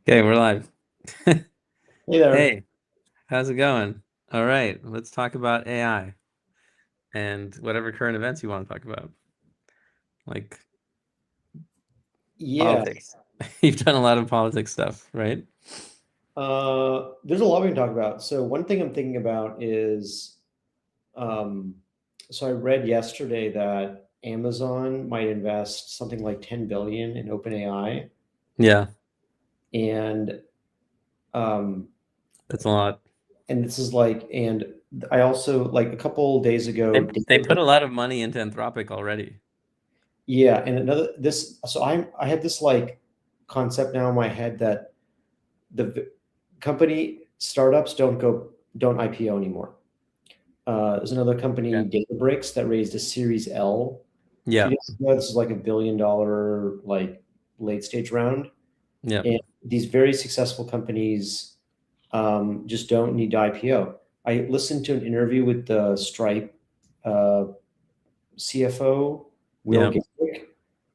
Okay, we're live. Hey there. Hey, how's it going? All right, let's talk about AI and whatever current events you want to talk about, like Yeah, politics. You've done a lot of politics stuff, right? there's a lot we can talk about. So one thing I'm thinking about is, um, so I read yesterday that Amazon might invest something like 10 billion in OpenAI, Yeah, and um, that's a lot. and this is like, and I also like a couple days ago, They put a lot of money into Anthropic already. yeah, and another this. So I have this like concept now in my head that the company startups don't IPO anymore. There's another company, Yeah. Databricks, that raised a Series L a few Yeah, days ago. This is like $1 billion like late stage round, yeah, and these very successful companies just don't need to IPO. I listened to an interview with the Stripe uh, CFO, Will yeah. Gamrick,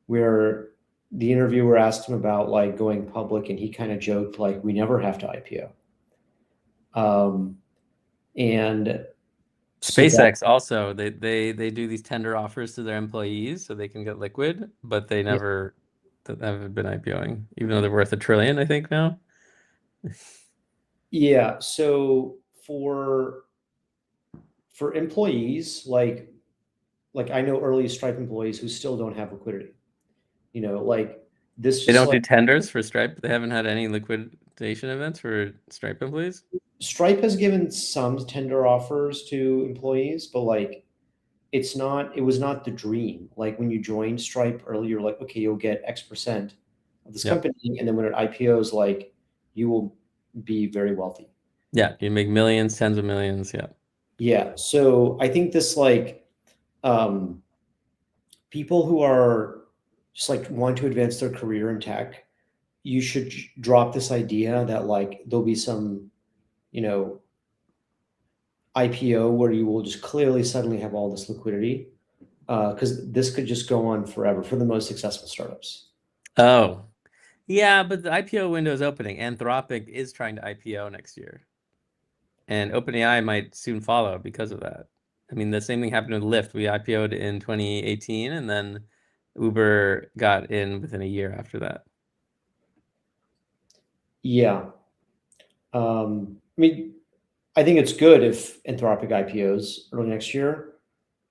where the interviewer asked him about like going public, and he kind of joked like, "We never have to IPO." And so that SpaceX also, they do these tender offers to their employees so they can get liquid, but they never haven't been IPOing, even though they're worth $1 trillion, I think now. yeah, so for for employees, like I know early Stripe employees who still don't have liquidity. Like this They just don't like do tenders for Stripe. They haven't had any liquidation events for Stripe employees. Stripe has given some tender offers to employees, but like it was not the dream. Like when you joined Stripe early, you're like, okay, you'll get X% of this Yep. company, and then when it IPOs, like you will be very wealthy. Yeah, you make millions, tens of millions. Yeah. Yeah. So I think this like um people who are just like want to advance their career in tech, you should drop this idea that like there'll be some, you know, IPO where you will just clearly suddenly have all this liquidity, because this could just go on forever for the most successful startups. Oh, yeah, but the IPO window is opening. Anthropic is trying to IPO next year, and OpenAI might soon follow because of that. I mean, the same thing happened with Lyft. We IPO'd in 2018, and then Uber got in within a year after that. Yeah. I mean, I think it's good if Anthropic IPOs early next year.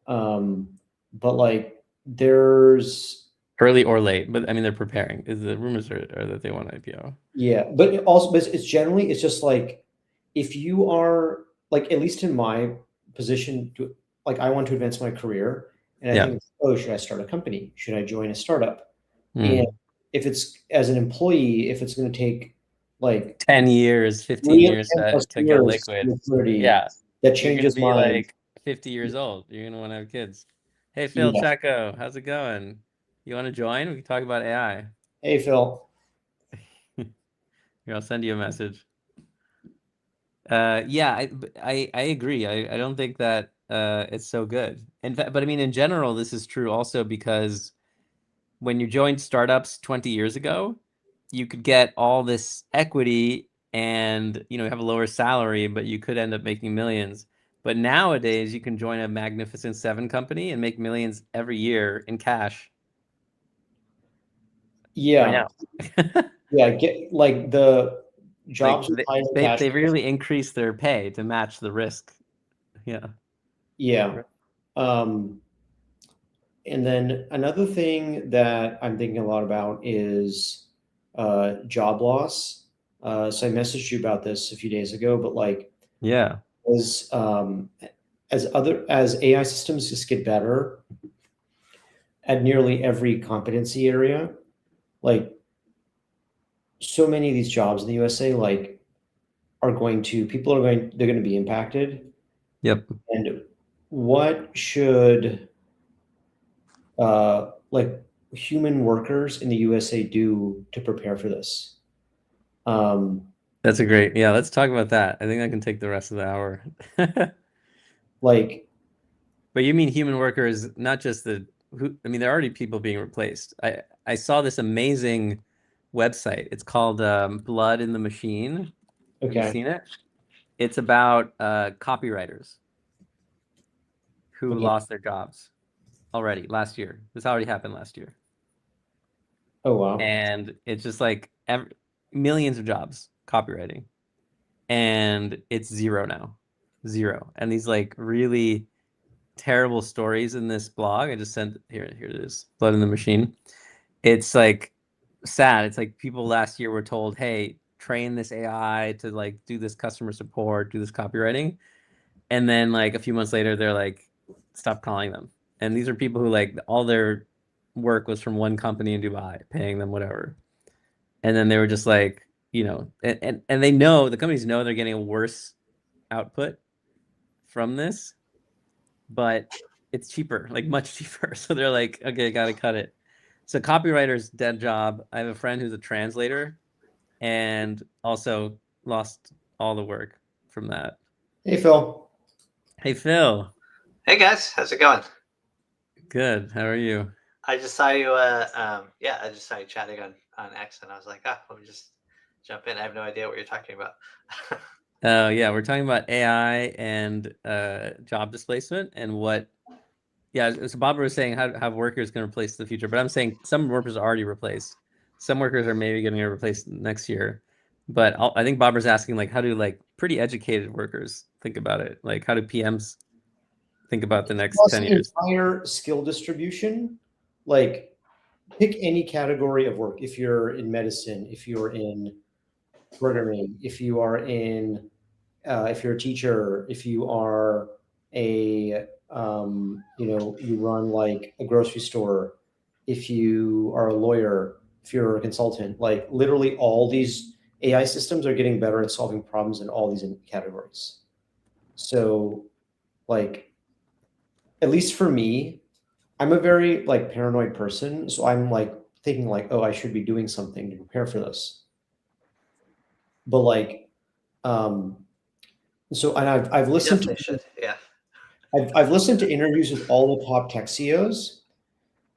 Um, but like there's Early or late, but I mean, they're preparing. Is the rumors are that they want to IPO. Yeah, but it's generally it's just like if you are like at least in my position to like I want to advance my career, and I Yeah. think, oh, should I start a company? Should I join a startup? And Mm. if it's as an employee, if it's going to take like 10 years, 15 three and years 10 plus to get years liquid. maturity, Yeah. that You're gonna changes be my like 50 years old. You're gonna want to have kids. Hey, Phil yeah. Chaco, how's it going? You want to join? We can talk about AI. Hey Phil. Here, I'll send you a message. Yeah, I agree. I don't think that it's so good. In fact, but I mean, in general, this is true also because when you joined startups 20 years ago, you could get all this equity and have a lower salary, but you could end up making millions. But nowadays, you can join a Magnificent Seven company and make millions every year in cash. Join Yeah. now. Yeah, get like the Like jobs with higher cash. they really increase their pay to match the risk. Yeah. Yeah. Um And then another thing that I'm thinking a lot about is job loss. So I messaged you about this a few days ago, but like Yeah. as as AI systems just get better at nearly every competency area, like so many of these jobs in the USA, like are going to people are going they're going to be impacted. Yep. And what should like human workers in the USA do to prepare for this? Um, That's a great. Yeah, let's talk about that. I think I can take the rest of the hour. like, But you mean human workers, not just the who, I mean, there are already people being replaced. I saw this amazing website. It's called Blood in the Machine. Have you Okay. seen it? It's about copywriters who Okay. lost their jobs already last year. This already happened last year. Oh wow. And it's just like millions of jobs copywriting, and it's zero now, zero. And these like really terrible stories in this blog I just sent here. Here it is, Blood in the Machine. It's like sad. It's like people last year were told, hey, train this AI to like do this customer support, do this copywriting, and then like a few months later they're like, stop calling them. And these are people who like all their work was from one company in Dubai paying them whatever, and then they were just like, and they know, the companies know they're getting a worse output from this, but it's cheaper, like much cheaper. So they're like, okay, gotta cut it. So copywriter's dead job. I have a friend who's a translator and also lost all the work from that. Hey Phil. Hey Phil, Hey guys, how's it going? good. How are you? I just saw you. Yeah, I just saw you chatting on X, and I was like, let me just jump in. I have no idea what you're talking about. Oh yeah, we're talking about AI and job displacement and what. Yeah, so Bob was saying how workers can replace the future, but I'm saying some workers are already replaced. Some workers are maybe getting replaced next year. But I think Bob was asking like how do like pretty educated workers think about it? Like how do PMs think about the next Plus 10 the years? entire skill distribution, like pick any category of work. If you're in medicine, if you're in programming, if you are in, if you're a teacher, if you are you run like a grocery store, if you are a lawyer, if you're a consultant, like literally all these AI systems are getting better at solving problems in all these categories. So, like, at least for me, I'm a very like paranoid person, so I'm like thinking like, oh, I should be doing something to prepare for this. But like, um, so and I've You listened to definitely should. Yeah. I've listened to interviews with all the top tech CEOs,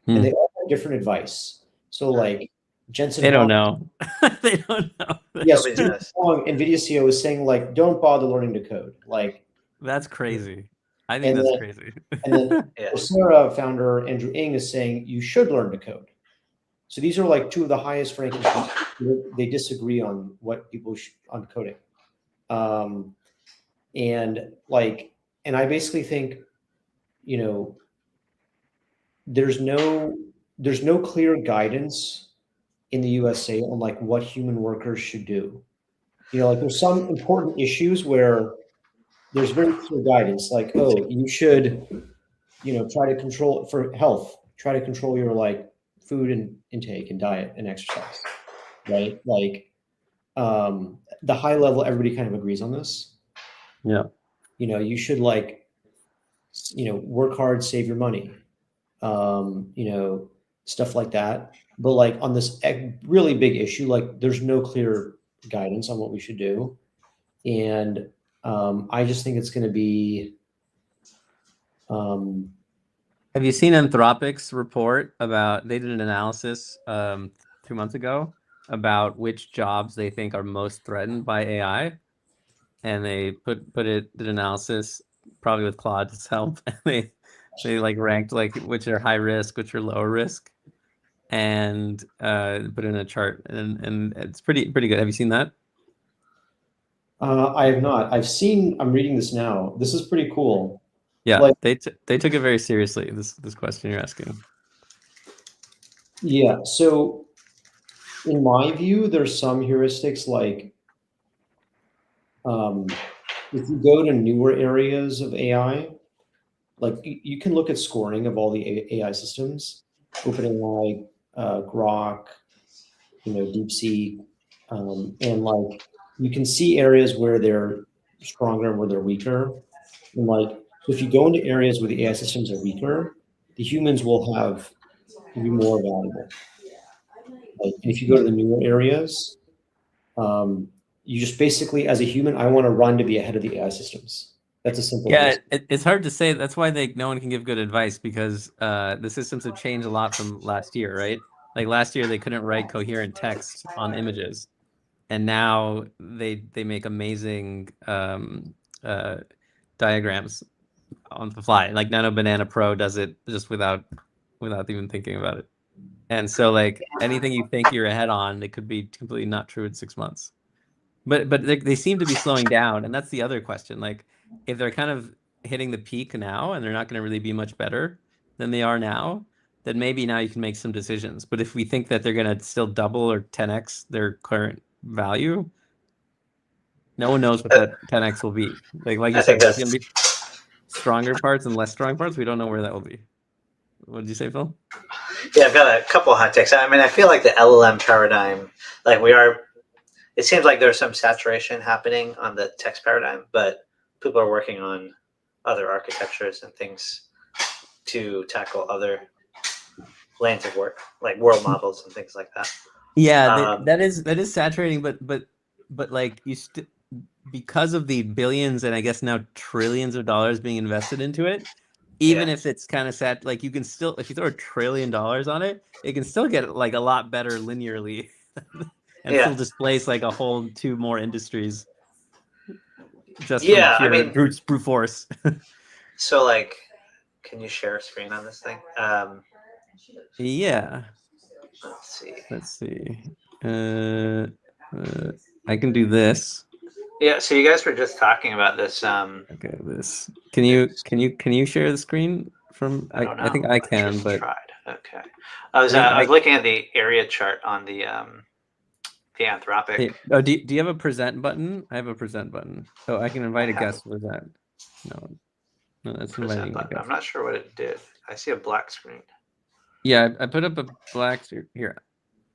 and they Hmm. all have different advice. So like Jensen They don't Huang, know. They don't know. yes, Nobody Jensen knows. Huang, NVIDIA CEO, is saying like, don't bother learning to code. Like, That's crazy. I think and that's then crazy. and then Yeah. Coursera founder Andrew Ng is saying you should learn to code. So these are like two of the highest ranking people. They disagree on what people on coding. Um, and like, and I basically think, you know, there's no there's no clear guidance in the USA on like what human workers should do. Like there's some important issues where there's very clear guidance, like, oh, you should, try to control for health, try to control your like food and intake and diet and exercise, right? Like the high level, everybody kind of agrees on this. Yeah. You should like, work hard, save your money, stuff like that. But like on this really big issue, like there's no clear guidance on what we should do. And I just think it's going to be, um, Have you seen Anthropic's report about, they did an analysis 2 months ago about which jobs they think are most threatened by AI, and they did analysis probably with Claude's help, and they like ranked like which are high risk, which are low risk, and put in a chart, and it's pretty good. Have you seen that? I have not. I'm reading this now. This is pretty cool. Yeah, Like, they took it very seriously, this question you're asking. yeah. So in my view, there's some heuristics like, if you go to newer areas of AI, like you can look at scoring of all the AI systems, OpenAI, Grok, DeepSeek, and like you can see areas where they're stronger and where they're weaker. And like, so if you go into areas where the AI systems are weaker, the humans will be more valuable. Like, and if you go to the newer areas, um, you just basically, as a human, I want to run to be ahead of the AI systems. That's a simple Yeah, heuristic. it's hard to say. That's why no one can give good advice, because the systems have changed a lot from last year, right? Like last year, they couldn't write coherent text on images, and now they make amazing diagrams on the fly. Like Nano Banana Pro does it just without even thinking about it. And so like anything you think you're ahead on, it could be completely not true in 6 months. But they seem to be slowing down, and that's the other question. Like if they're kind of hitting the peak now and they're not going to really be much better than they are now, then maybe now you can make some decisions. But if we think that they're going to still double or 10x their current value, no one knows what that 10x will be. Like you I think said, there's going that's to be stronger parts and less strong parts. We don't know where that will be. What did you say, Phil? yeah. I've got a couple hot takes. I mean, I feel like the LLM paradigm, like we are. It seems like there's some saturation happening on the text paradigm, but people are working on other architectures and things to tackle other lanes of work, like world models and things like that. Yeah, Um, that is saturating, but like because of the billions and I guess now trillions of dollars being invested into it, even yeah, if it's kind of sad, like you can still, if you throw $1 trillion on it, it can still get like a lot better linearly and yeah, still displace like a whole two more industries just from yeah. I pure mean, brute force. so like, can you share a screen on this thing? Yeah, Let's see. let's see. Uh, I can do this. Yeah, so you guys were just talking about this. Okay, this. Can you share the screen from? I don't I know. think I I can, just but tried. Okay. I think I was I. looking at the area chart on the Anthropic. Hey, oh, do you have a present button? I have a present button. Oh, I can I invite a have a guest with that. No, no, that's present inviting a button. I'm guest. not sure what it did. I see a black screen. Yeah, I put up a black here.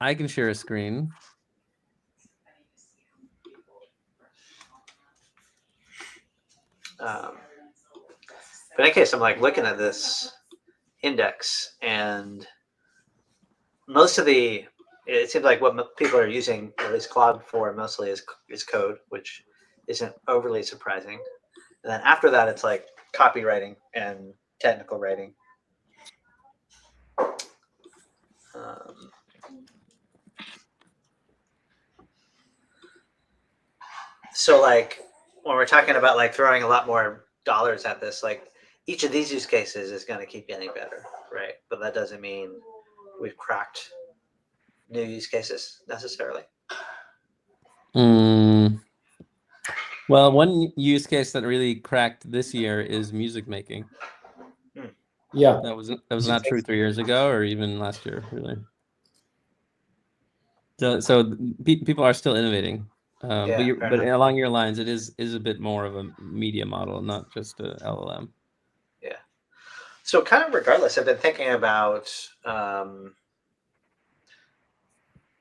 I can share a screen. Um, but in any case, I'm like looking at this index, and most of the it seems like what people are using at least Claude for mostly is code, which isn't overly surprising. And then after that, it's like copywriting and technical writing. Um, so like when we're talking about like throwing a lot more dollars at this, like each of these use cases is going to keep getting better, right? But that doesn't mean we've cracked new use cases necessarily. Mm. Well, one use case that really cracked this year is music making. Yeah. That was not true 3 years ago or even last year, really. So people are still innovating, Yeah, fair but enough. along your lines, it is a bit more of a media model, not just a LLM. Yeah. So kind of regardless, I've been thinking about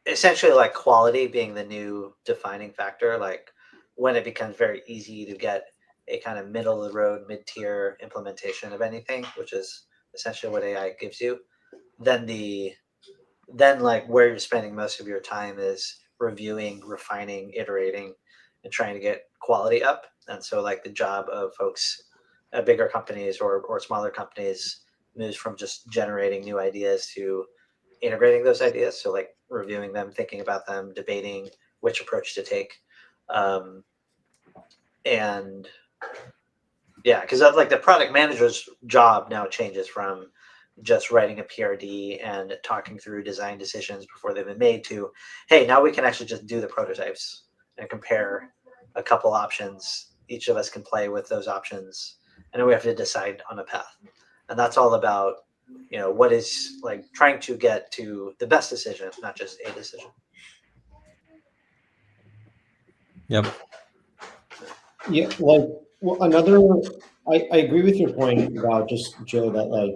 essentially like quality being the new defining factor. Like when it becomes very easy to get a kind of middle of the road, mid tier implementation of anything, which is essentially what AI gives you, then then like where you're spending most of your time is reviewing, refining, iterating, and trying to get quality up. And so like the job of folks at bigger companies or smaller companies moves from just generating new ideas to integrating those ideas. So like reviewing them, thinking about them, debating which approach to take. Um, and yeah, because like the product manager's job now changes from just writing a PRD and talking through design decisions before they've been made to, hey, now we can actually just do the prototypes and compare a couple options. Each of us can play with those options, and then we have to decide on a path. And that's all about, what is like trying to get to the best decision, not just a decision. Yep. Yeah, like another, I agree with your point about just Joe that like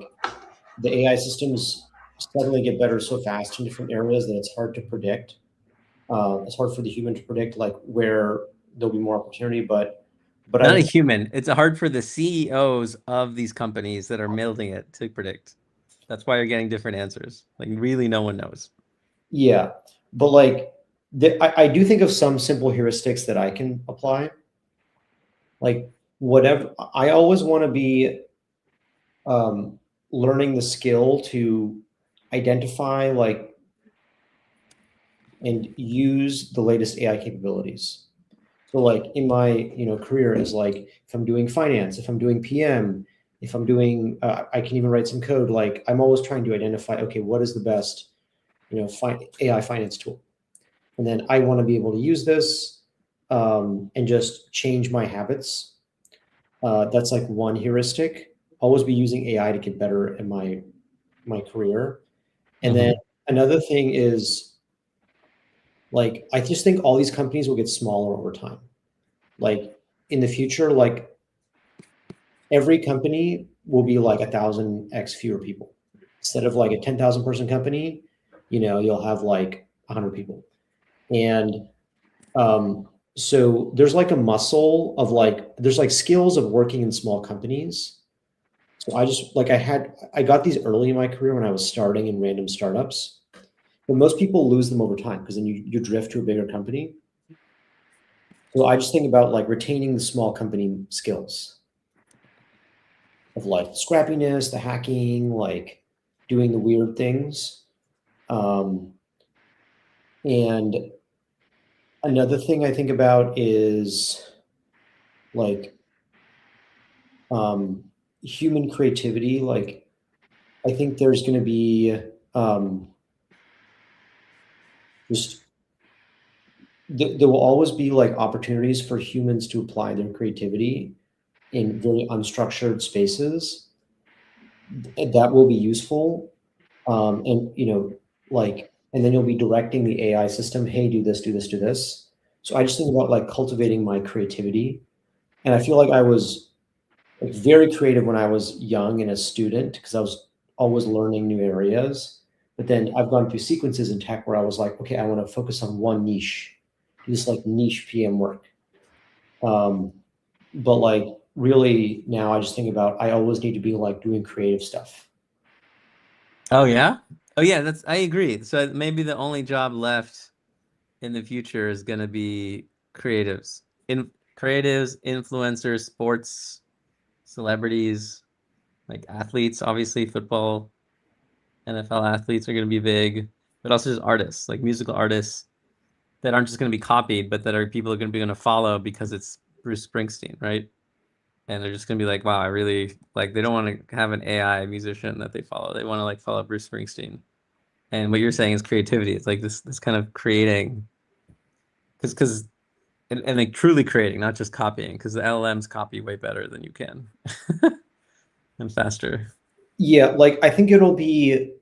the AI systems suddenly get better so fast in different areas that it's hard to predict. It's hard for the human to predict like where there'll be more opportunity, but Not a I human. It's hard for the CEOs of these companies that are building it to predict. That's why you're getting different answers. Like really, no one knows. yeah, but like I do think of some simple heuristics that I can apply. Like whatever, I always want to be um, learning the skill to identify like and use the latest AI capabilities. So like in my, career is like, if I'm doing finance, if I'm doing PM, if I'm doing, I can even write some code. Like I'm always trying to identify, okay, what is the best, AI finance tool? And then I want to be able to use this, and just change my habits. That's like one heuristic. Always be using AI to get better in my career. And then another thing is, like, I just think all these companies will get smaller over time. Like in the future, like every company will be like 1,000x fewer people. Instead of like a 10,000 person company, you'll have like 100 people. And so there's like a muscle of like, there's like skills of working in small companies. So I just like, I got these early in my career when I was starting in random startups, but most people lose them over time because then you drift to a bigger company. So I just think about like retaining the small company skills of like scrappiness, the hacking, like doing the weird things. And another thing I think about is like human creativity. Like I think there's going to be just there will always be like opportunities for humans to apply their creativity in very unstructured spaces that will be useful. And like, and then you'll be directing the AI system, hey, do this, do this, do this. So I just think about like cultivating my creativity. And I feel like I was like very creative when I was young and a student because I was always learning new areas. But then I've gone through sequences in tech where I was like, okay, I want to focus on one niche, do this like niche PM work. But like really now I just think about I always need to be like doing creative stuff. Oh yeah? Oh yeah, I agree. So maybe the only job left in the future is going to be creatives. Creatives, influencers, sports, celebrities, like athletes, obviously football, NFL athletes are going to be big, but also just artists, like musical artists that aren't just going to be copied, but that are people are going to follow because it's Bruce Springsteen, right? And they're just going to be like, wow, I really like, they don't want to have an AI musician that they follow. They want to like follow Bruce Springsteen. And what you're saying is creativity. It's like this kind of creating, because and like truly creating, not just copying, because the LLMs copy way better than you can and faster. Yeah, like I think it'll be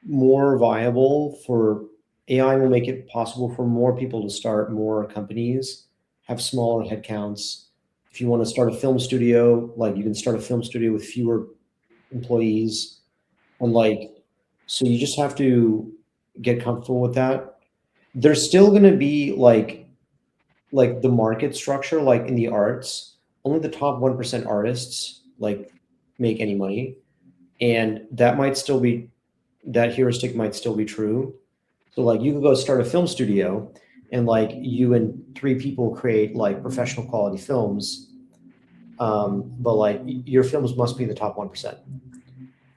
more viable for AI will make it possible for more people to start more companies, have smaller headcounts. If you want to start a film studio, like you can start a film studio with fewer employees. And like, so you just have to get comfortable with that. There's still going to be like the market structure, like in the arts, only the top 1% artists like make any money. And that heuristic might still be true. So like you could go start a film studio and like you and three people create like professional quality films. But like your films must be in the top 1%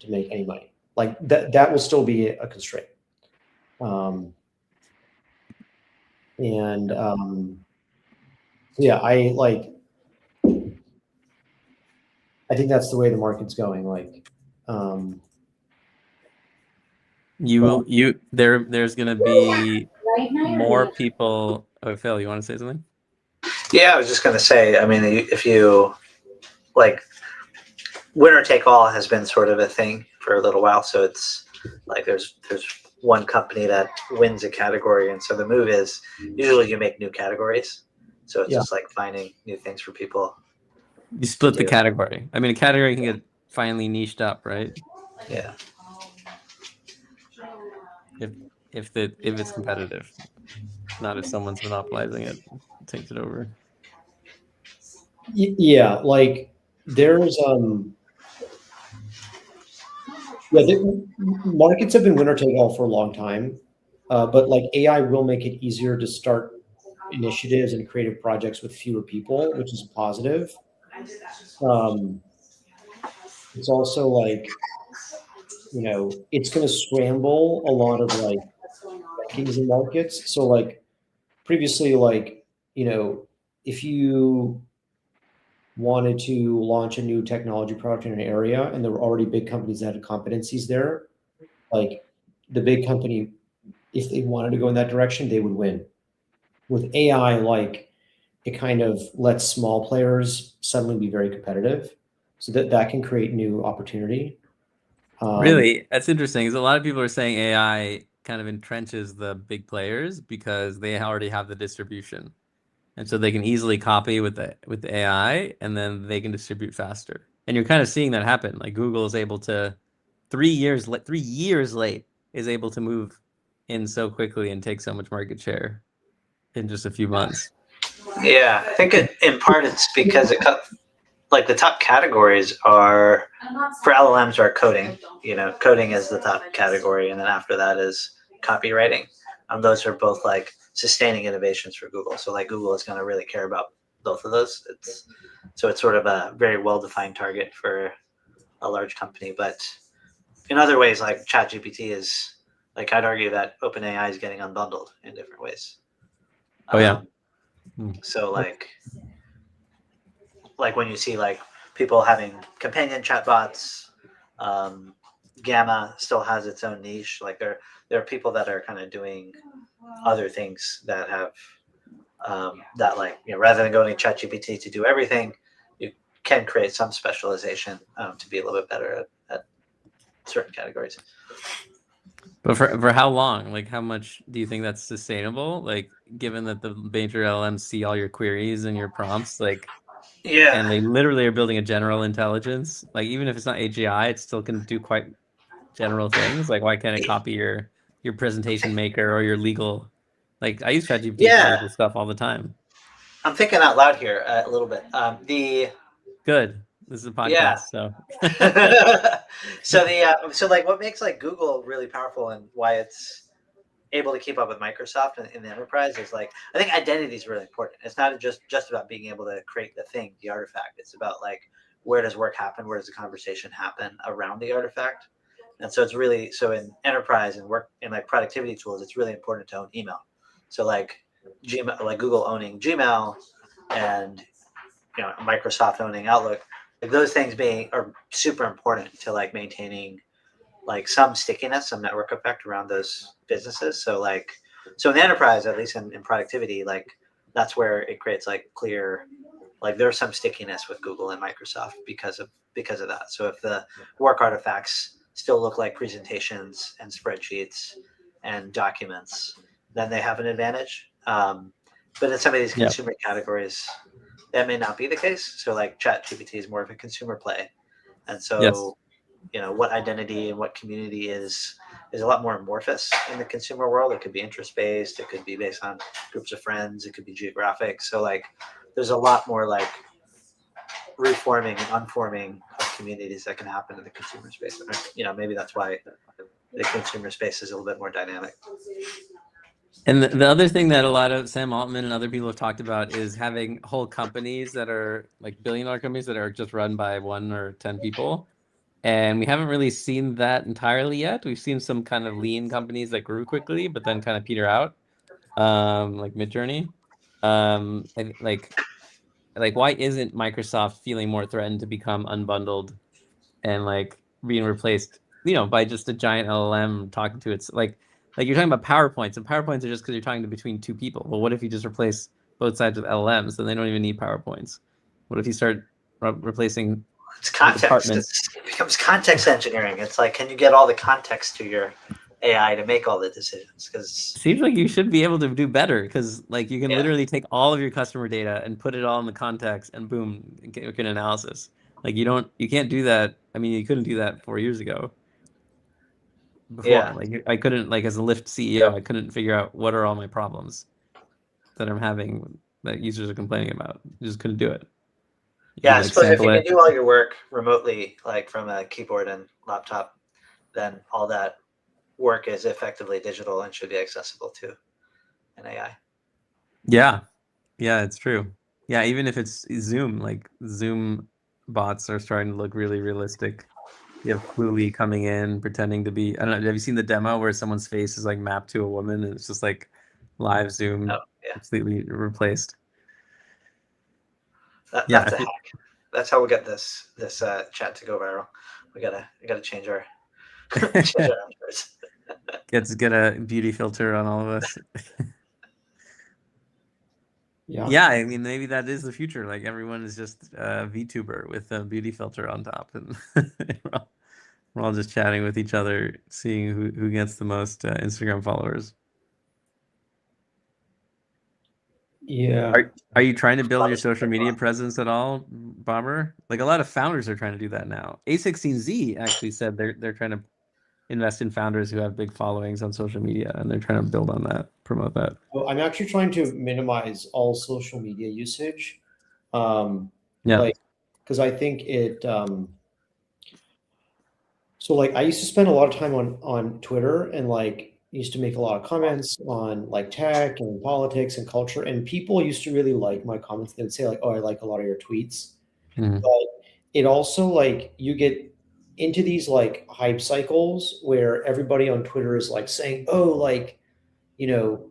to make any money. Like that will still be a constraint. Um, and yeah, I think that's the way the market's going. Like, There's gonna be more people. Oh, Phil, you want to say something? Yeah, I was just going to say, I mean, if you like, winner take all has been sort of a thing for a little while. So it's like there's one company that wins a category, and so the move is usually you make new categories. So it's yeah, just like finding new things for people You to split the do. category. I mean, a category can get finally niched up, right? Yeah. If if it's competitive, not if someone's monopolizing it, takes it over. yeah, like there's yeah, markets have been winner take all for a long time, but like AI will make it easier to start initiatives and creative projects with fewer people, which is positive. Um, it's also like, it's going to scramble a lot of like teams and markets. So like previously, like, if you wanted to launch a new technology product in an area and there were already big companies that had competencies there, like the big company, if they wanted to go in that direction, they would win. With AI, like it kind of lets small players suddenly be very competitive, so that can create new opportunity. Really, that's interesting. Because a lot of people are saying AI kind of entrenches the big players because they already have the distribution, and so they can easily copy with the AI, and then they can distribute faster. And you're kind of seeing that happen. Like Google is able to 3 years late is able to move in so quickly and take so much market share in just a few months. Yeah, I think in part it's because like the top categories are for LLMs are coding. Coding is the top category, and then after that is copywriting. Those are both like sustaining innovations for Google. So like Google is going to really care about both of those. It's sort of a very well defined target for a large company. But in other ways, like ChatGPT is like I'd argue that OpenAI is getting unbundled in different ways. Oh yeah. So like when you see like people having companion chatbots, um, Gamma still has its own niche. Like there are people that are kind of doing other things that have that like rather than going to ChatGPT to do everything, you can create some specialization to be a little bit better at certain categories. But for how long? Like, how much do you think that's sustainable? Like, given that the major LLMs see all your queries and your prompts, like, Yeah, and they literally are building a general intelligence. Like, even if it's not AGI, it still can do quite general things. Like, why can't it copy your presentation maker or your legal? Like, I use ChatGPT for yeah. legal stuff all the time. I'm thinking out loud here a little bit. The Good. This is a Yeah. podcast, so So like what makes like Google really powerful and why it's able to keep up with Microsoft in the enterprise is like I think identity is really important. It's not just about being able to create the thing, the artifact. It's about like where does work happen, where does the conversation happen around the artifact. And so it's really so in enterprise and work in like productivity tools, it's really important to own email. So like Gmail, like Google owning Gmail and Microsoft owning Outlook, like those things being are super important to like maintaining like some stickiness, some network effect around those businesses. So in the enterprise, at least in productivity, like that's where it creates like clear, like there's some stickiness with Google and Microsoft because of that. So if the work artifacts still look like presentations and spreadsheets and documents, then they have an advantage. But in some of these yeah, consumer categories, that may not be the case. So like ChatGPT is more of a consumer play, and yes, so what identity and what community is a lot more amorphous in the consumer world. It could be interest based, it could be based on groups of friends, it could be geographic. So like there's a lot more like reforming and unforming of communities that can happen in the consumer space. Maybe that's why the consumer space is a little bit more dynamic. and the other thing that a lot of Sam Altman and other people have talked about is having whole companies that are like billion-dollar companies that are just run by 1 or 10 people. And we haven't really seen that entirely yet. We've seen some kind of lean companies that grew quickly, but then kind of peter out, like Midjourney. And like why isn't Microsoft feeling more threatened to become unbundled and like being replaced, by just a giant LLM talking to its like you're talking about PowerPoints, and PowerPoints are just because you're talking to between two people. Well, what if you just replace both sides with LLMs? Then they don't even need PowerPoints. What if you start replacing It's the context. departments? It becomes context engineering. It's like, can you get all the context to your AI to make all the decisions? Because Seems like you should be able to do better because like you can yeah, literally take all of your customer data and put it all in the context and boom, get an analysis. Like you can't do that. I mean, you couldn't do that 4 years ago before. yeah, Like I couldn't, like as a Lyft CEO, I couldn't figure out what are all my problems that I'm having that users are complaining about. You just couldn't do it. You yeah. could I like suppose if sample you can it. do all your work remotely, like from a keyboard and laptop, then all that work is effectively digital and should be accessible to an AI. Yeah. Yeah, it's true. Yeah, even if it's Zoom, like Zoom bots are starting to look really realistic. You have Cluey coming in, pretending to be. I don't know. Have you seen the demo where someone's face is like mapped to a woman, and it's just like live Zoom, Oh yeah, completely replaced? Yeah, that's a hack. That's how we get this chat to go viral. We gotta change our change our avatars. get a beauty filter on all of us. Yeah. Yeah, I mean, maybe that is the future. Like everyone is just a VTuber with a beauty filter on top, and we're all just chatting with each other, seeing who gets the most Instagram followers. Yeah. Are you trying to build your Probably social super media fun. presence at all, Bomber? Like a lot of founders are trying to do that now. A16Z actually said they're trying to invest in founders who have big followings on social media, and they're trying to build on that, promote that. Well, I'm actually trying to minimize all social media usage. Yeah. Like, because I think it, so like I used to spend a lot of time on Twitter and like used to make a lot of comments on like tech and politics and culture, and people used to really like my comments. They would say like, "Oh, I like a lot of your tweets." Mhm. But it also like you get into these like hype cycles where everybody on Twitter is like saying, "Oh, like, you know,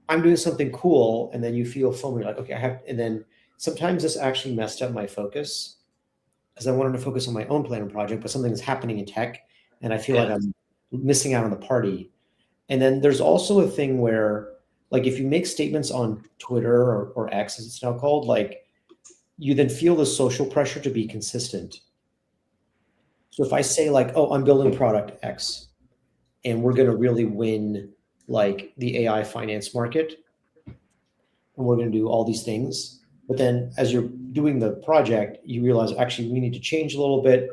I'm doing something cool," and then you feel FOMO. You're like, okay, I have, and then sometimes this actually messed up my focus because I wanted to focus on my own plan and project, but something is happening in tech, and I feel like Yeah, I'm missing out on the party. And then there's also a thing where, like, if you make statements on Twitter or X, as it's now called, like, you then feel the social pressure to be consistent. So if I say like, oh, I'm building product X, and we're going to really win like the AI finance market, and we're going to do all these things. But then as you're doing the project, you realize actually we need to change a little bit.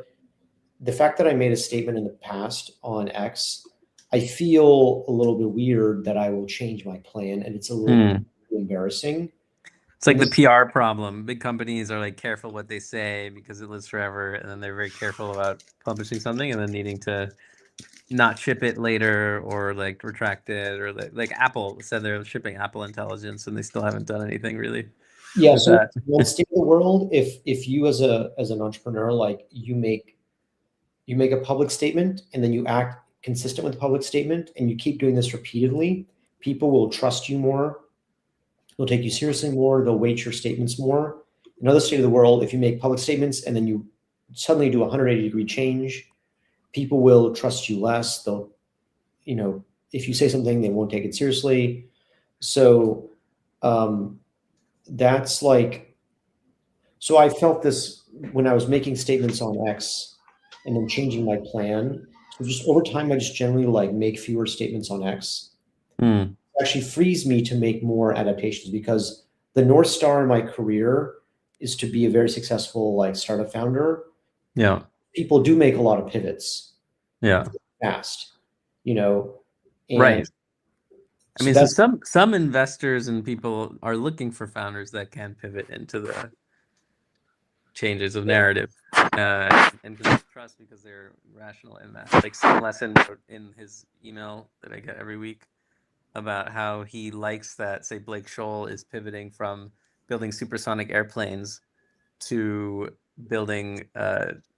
The fact that I made a statement in the past on X, I feel a little bit weird that I will change my plan, and it's a little bit Hmm. embarrassing. It's And like the this, PR problem. Big companies are like careful what they say because it lives forever, and then they're very careful about publishing something and then needing to not ship it later or like retract it, or like Apple said they're shipping Apple Intelligence and they still haven't done anything really yeah. with So that. one state of the world, if you as an entrepreneur, like you make a public statement and then you act consistent with the public statement and you keep doing this repeatedly, people will trust you more. They'll take you seriously more. They'll weight your statements more. Another state of the world, if you make public statements and then you suddenly do a 180-degree change, people will trust you less. They'll, you know, if you say something, they won't take it seriously. So um, that's like, so I felt this when I was making statements on X and then changing my plan. So just over time, I just generally like make fewer statements on X. Hmm. It actually frees me to make more adaptations because the North Star in my career is to be a very successful like startup founder. Yeah. People do make a lot of pivots Yeah. fast, you know, and Right. I so mean, so that's some investors and people are looking for founders that can pivot into the changes of narrative, and because trust, because they're rational in that. Like Sam Lesson wrote in his email that I get every week about how he likes that, say, Blake Scholl is pivoting from building supersonic airplanes to building,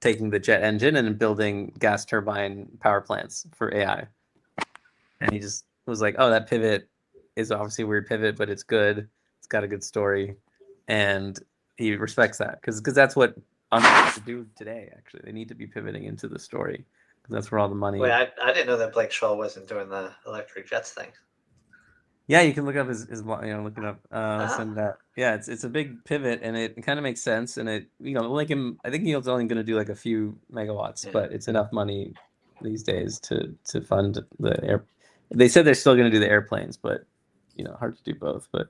taking the jet engine and building gas turbine power plants for AI. And he just was like, "Oh, that pivot is obviously a weird pivot, but it's good. It's got a good story," and he respects that because that's what entrepreneurs do today. Actually, they need to be pivoting into the story because that's where all the wait, money. I didn't know that Blake Scholl wasn't doing the electric jets thing. Yeah, you can look up his look it up. Ah, Send that. Yeah, it's a big pivot, and it kind of makes sense. And it, like him, I think he's only going to do like a few megawatts, yeah. but it's enough money these days to fund the air. They said they're still going to do the airplanes, but hard to do both. But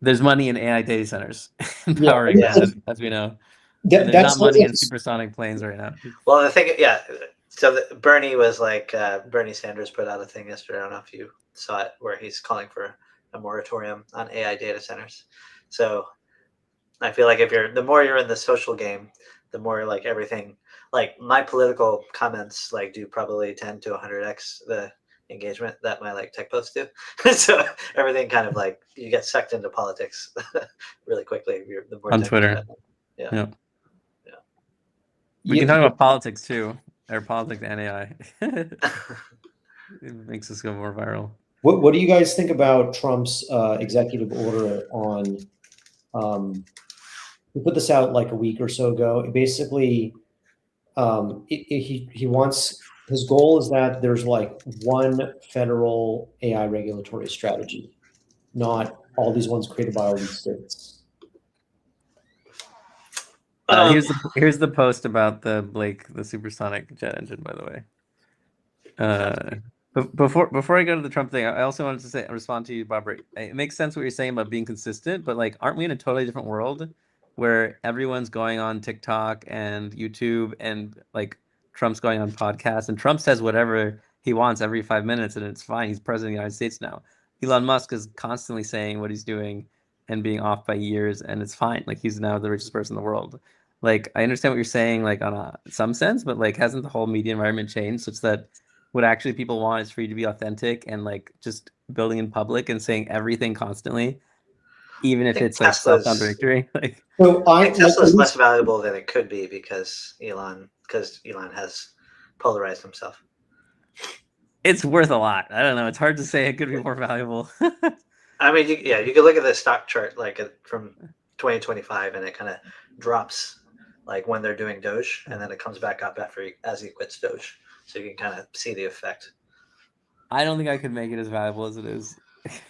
there's money in AI data centers and yeah, powering Yeah. that, as we know, and there's that's not money like in supersonic planes right now. Well, the thing, yeah. So Bernie was like, Bernie Sanders put out a thing yesterday. I don't know if you saw it, where he's calling for a moratorium on AI data centers. So I feel like if you're, the more you're in the social game, the more like everything, like my political comments, like do probably 10 to 100x the engagement that my like tech posts do. So everything kind of like you get sucked into politics really quickly. The more On time you Twitter. spend. Yeah. Yeah. Yeah. We You, can talk about politics too, or politics and AI. It makes us go more viral. what do you guys think about Trump's executive order on? He put this out like a week or so ago. It basically, he wants, his goal is that there's like one federal AI regulatory strategy, not all these ones created by all these states. Um, Here's the post about the supersonic jet engine, by the way. Before I go to the Trump thing, I also wanted to respond to you, Barbara. It makes sense what you're saying about being consistent, but like, aren't we in a totally different world where everyone's going on TikTok and YouTube and like Trump's going on podcasts and Trump says whatever he wants every 5 minutes and it's fine. He's president of the United States now. Elon Musk is constantly saying what he's doing and being off by years, and it's fine. Like he's now the richest person in the world. Like I understand what you're saying, like on some sense, but like hasn't the whole media environment changed such that what actually people want is for you to be authentic and like just building in public and saying everything constantly, even I if think it's like self-contradictory. Like So I I think like, Tesla's less valuable than it could be because Elon has polarized himself. it's worth a lot. I don't know. It's hard to say it could be more valuable. I mean, you can look at the stock chart like from 2025, and it kind of drops like when they're doing Doge, and then it comes back up as he quits Doge. So you can kind of see the effect. I don't think I could make it as valuable as it is.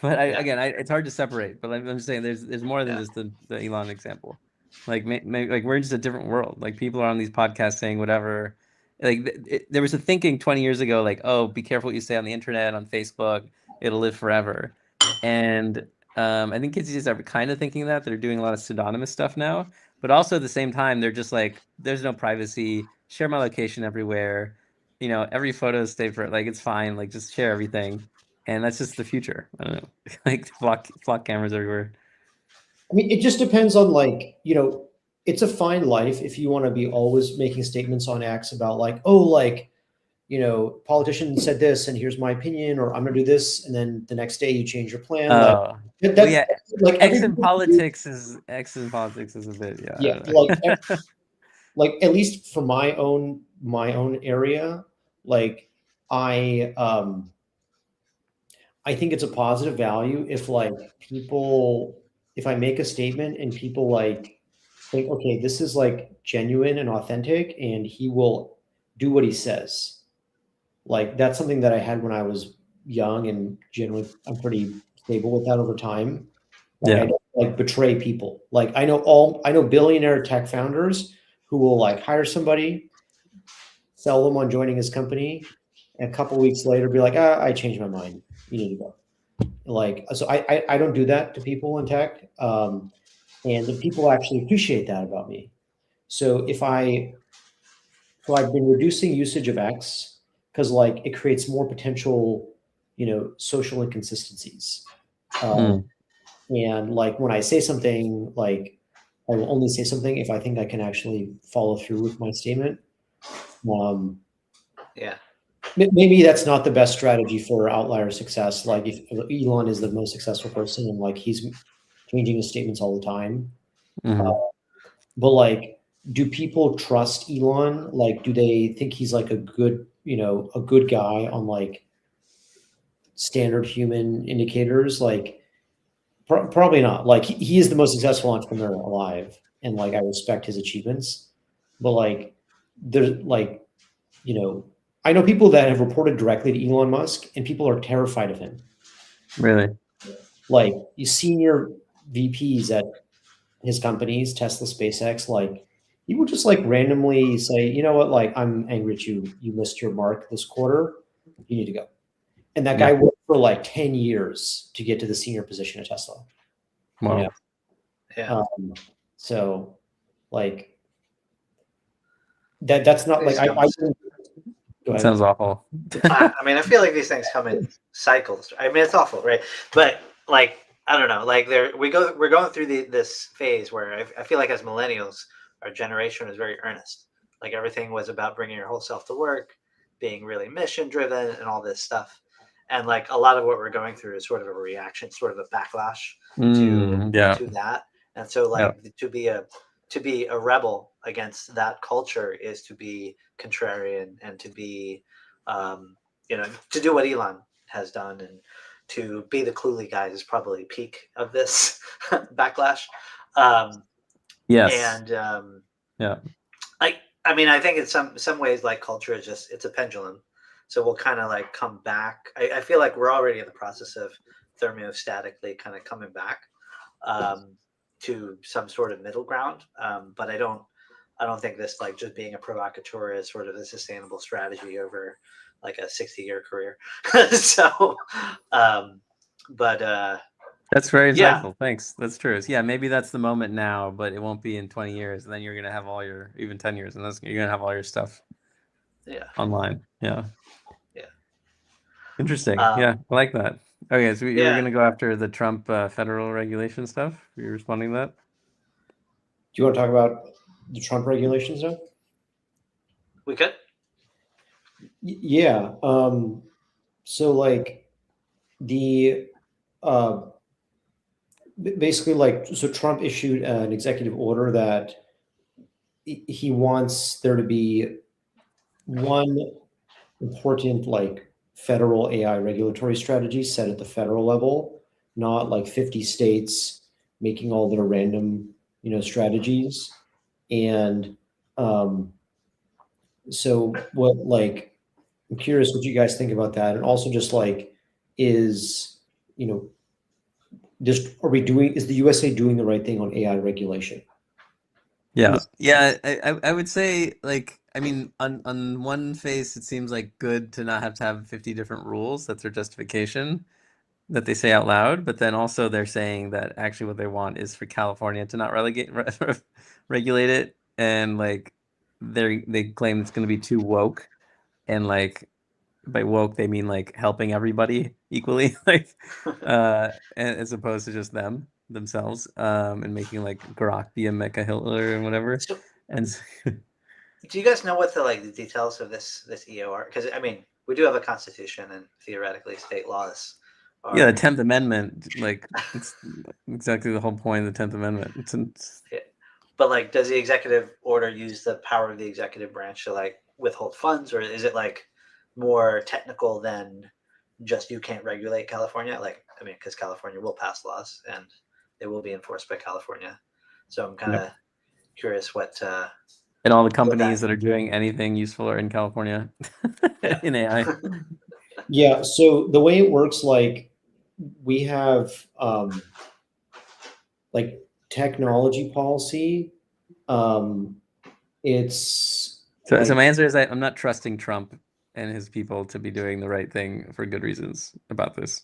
But Yeah. it's hard to separate. But I'm just saying there's more than Yeah. just the Elon example. Like like we're in just a different world. Like people are on these podcasts saying whatever. Like there was a thinking 20 years ago, like, oh, be careful what you say on the internet, on Facebook, it'll live forever. And I think kids these days are kind of thinking that they're doing a lot of pseudonymous stuff now. But also at the same time, they're just like, there's no privacy. Share my location everywhere. Every photo is saved for like it's fine. Like just share everything, and that's just the future. I don't know, like flock cameras everywhere. I mean, it just depends on like, it's a fine life if you want to be always making statements on X about like, oh, like, politician said this and here's my opinion, or I'm gonna do this, and then the next day you change your plan. Like Oh, well, that's yeah. like X every in politics is a bit, yeah. yeah, I don't know. like at least for my own area, like I I think it's a positive value if like people, if I make a statement and people like think, okay, this is like genuine and authentic, and he will do what he says. Like that's something that I had when I was young, and generally I'm pretty stable with that over time. Like I Yeah, don't like betray people. Like I know billionaire tech founders who will like hire somebody, sell them on joining his company, and a couple weeks later be like, I changed my mind. You need to go. Like so I don't do that to people in tech. And the people actually appreciate that about me. So I've been reducing usage of X because like it creates more potential, social inconsistencies. Um, mm, and like when I say something, like I will only say something if I think I can actually follow through with my statement. Um, Yeah. Maybe that's not the best strategy for outlier success. Like if Elon is the most successful person and like he's changing his statements all the time. mhm. But like, do people trust Elon? Like, do they think he's like a good guy on like standard human indicators? Like, probably not. Like, he is the most successful entrepreneur alive, and like, I respect his achievements. But like, there's like, I know people that have reported directly to Elon Musk, and people are terrified of him. Really? Like, you senior VPs at his companies, Tesla, SpaceX, like he will just like randomly say, you know what, like I'm angry at you. You missed your mark this quarter. You need to go. And that guy Yeah. worked for like 10 years to get to the senior position at Tesla. Wow. Yeah. So like that's not like These I comes. go It ahead. sounds awful. I mean, I feel like these things come in cycles. I mean, it's awful, right? But like, I don't know. Like, we're going through this phase where I feel like as millennials, our generation was very earnest. Like everything was about bringing your whole self to work, being really mission driven, and all this stuff. And like a lot of what we're going through is sort of a reaction, sort of a backlash to Yeah. that. And so Yeah. like to be a rebel against that culture is to be contrarian and to be, to do what Elon has done, and to be the Cluely guy is probably peak of this backlash. Yes. And Yeah. I think in some ways, like, culture is just, it's a pendulum. So we'll kind of like come back. I feel like we're already in the process of thermostatically kind of coming back to some sort of middle ground. But I don't think this, like, just being a provocateur is sort of a sustainable strategy over like a 60-year career. So, but That's very yeah, insightful. Thanks. That's true. So, yeah, maybe that's the moment now, but it won't be in 20 years. And then you're gonna have all your, even 10 years, and you're gonna have all your stuff yeah, online. Yeah. yeah, Interesting. Yeah, I like that. Okay, so you were yeah. gonna go after the Trump federal regulation stuff. Were you responding to that? Do you want to talk about the Trump regulations now? We could. Yeah. So like the uh, basically, like, so Trump issued an executive order that he wants there to be one important, like, federal AI regulatory strategy set at the federal level, not like 50 states making all their random, strategies. And so what, like, I'm curious what you guys think about that. And also just like, is, you know, just, is the USA doing the right thing on AI regulation? And Yeah. this, Yeah, I would say, like, I mean, on one face it seems like good to not have to have 50 different rules. That's their justification that they say out loud, but then also they're saying that actually what they want is for California to not regulate it, and like they claim it's going to be too woke, and like by woke they mean like helping everybody equally, like as opposed to just themselves, and making like Grok be a mecha Hitler and whatever. So, And do you guys know what the details of this EO are? Because I mean, we do have a constitution, and theoretically, state laws yeah, the are. 10th Amendment, like it's exactly the whole point of the 10th Amendment. It's Yeah. But like, does the executive order use the power of the executive branch to like withhold funds, or is it like more technical than just you can't regulate California? Like, I mean, because California will pass laws and they will be enforced by California. So I'm kind Yep. of curious And all the what companies that. that are doing anything useful are in California Yeah. in AI. yeah. So the way it works, like, we have like technology policy. Um, it's So like, my answer is I'm not trusting Trump and his people to be doing the right thing for good reasons about this.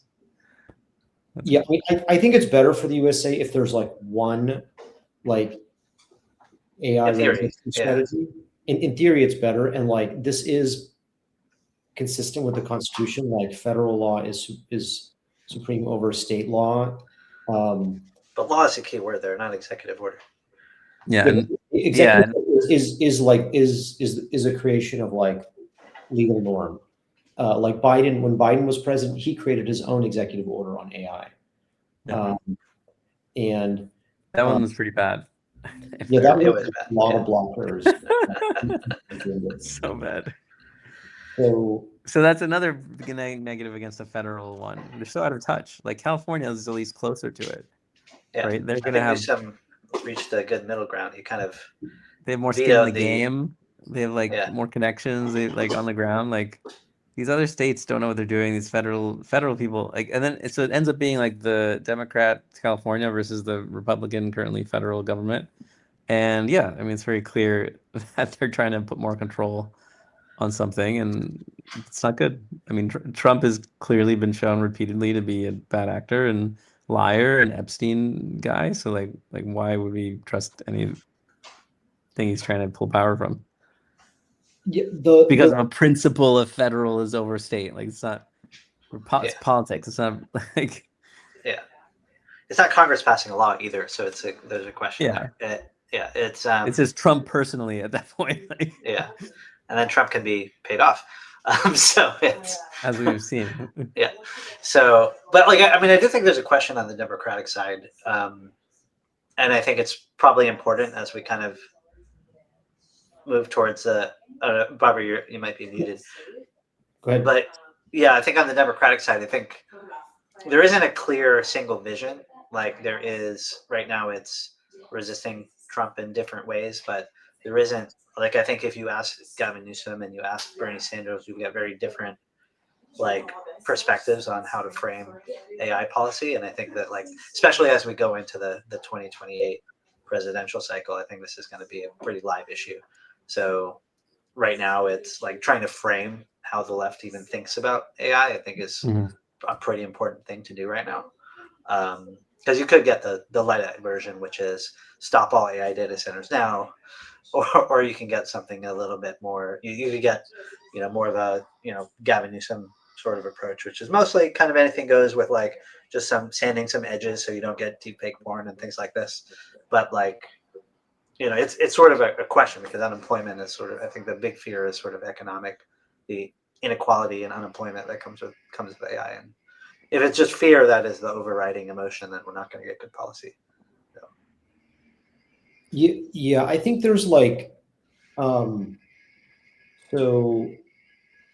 That's yeah, it. I mean, I think it's better for the USA if there's like one, like, AI In theory, regulation yeah. strategy. In theory, it's better. And like, this is consistent with the Constitution. Like, federal law is supreme over state law. Um, But law is a key word there, not executive order. Yeah, yeah, and yeah, executive is a creation of like legal norm. Like Biden, when Biden was president, he created his own executive order on AI. yeah, Um, and that one um, was pretty bad. If yeah, I that It was was remember, a bad. lot Yeah. of blockers. so bad. So So that's another negative against the federal one. They're so out of touch. Like California is at least closer to it, Yeah. right? They're I gonna think have Newsom reached a good middle ground. He kind of they have more skin in the vetoed the. game. They have like Yeah. more connections. They like on the ground. Like these other states don't know what they're doing. These federal people like, and then so it ends up being like the Democrat California versus the Republican currently federal government. And yeah, I mean it's very clear that they're trying to put more control on something, and it's not good. I mean, Trump has clearly been shown repeatedly to be a bad actor and liar and Epstein guy. So like why would we trust anything he's trying to pull power from? yeah, Because of a principle of federal is over state. Like it's not Yeah. it's politics. It's not like Yeah. It's not Congress passing a law either, so there's a question yeah. there. Yeah, it's It's just Trump personally at that point, like yeah, and then Trump can be paid off. So it's as we've seen. yeah. So, but like, I mean, I do think there's a question on the Democratic side, and I think it's probably important as we kind of move towards the Barbara, you might be muted. Go ahead. But yeah, I think on the Democratic side, I think there isn't a clear single vision like there is right now. It's resisting Trump in different ways, but there isn't, like, I think if you ask Gavin Newsom and you ask Bernie Sanders, you get very different like perspectives on how to frame AI policy. And I think that, like, especially as we go into the 2028 presidential cycle, I think this is going to be a pretty live issue. So right now it's like trying to frame how the left even thinks about AI, I think is a pretty important thing to do right now. Because you could get the light version, which is stop all AI data centers now, or you can get something a little bit more. You could get, more of a Gavin Newsom sort of approach, which is mostly kind of anything goes with like just some sanding some edges so you don't get deep fake porn and things like this. But like, it's sort of a question because unemployment is sort of, I think the big fear is sort of economic, the inequality and unemployment that comes with AI. And if it's just fear that is the overriding emotion, then we're not going to get good policy. So. Yeah, I think there's like, so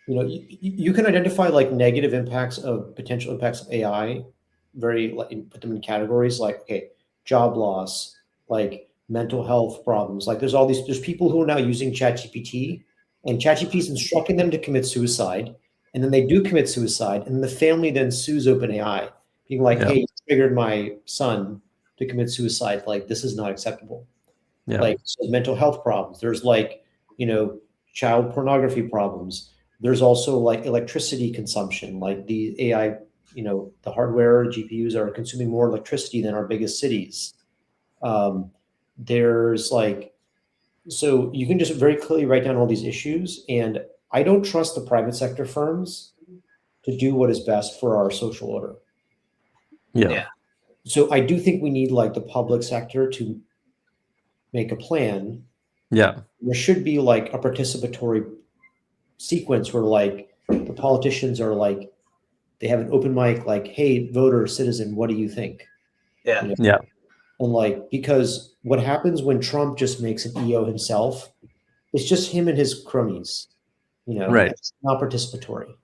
you can identify like negative impacts of potential impacts of AI, very like put them in categories like, okay, job loss, like mental health problems. Like there's people who are now using ChatGPT, and ChatGPT is instructing them to commit suicide, and then they do commit suicide, and the family then sues OpenAI, being like, hey, you triggered my son to commit suicide. Like this is not acceptable. Like so mental health problems. There's like, child pornography problems. There's also like electricity consumption, like the AI, the hardware GPUs are consuming more electricity than our biggest cities. There's like, so you can just very clearly write down all these issues. And I don't trust the private sector firms to do what is best for our social order. Yeah. So I do think we need like the public sector to make a plan. Yeah. There should be like a participatory sequence where like the politicians are like, they have an open mic, like, hey, voter, citizen, what do you think? Yeah. Yeah. And like, because what happens when Trump just makes an EO himself, it's just him and his cronies, Right. It's not participatory.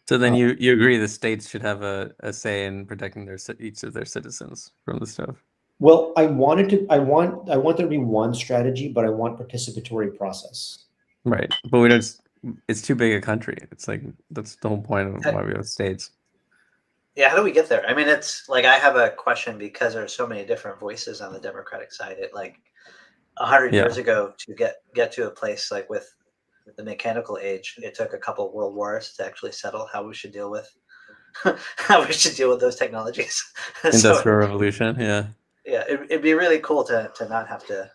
So then you agree the states should have a say in protecting each of their citizens from the stuff. Well, I want there to be one strategy, but I want participatory process. Right. But we don't, it's too big a country. It's like, that's the whole point of why we have states. Yeah, how do we get there? I mean, it's like I have a question because there's so many different voices on the Democratic side. It like 100 years ago to get to a place like with the mechanical age, it took a couple of world wars to actually settle how we should deal with those technologies. Industrial Revolution, yeah. Yeah, it'd be really cool to not have to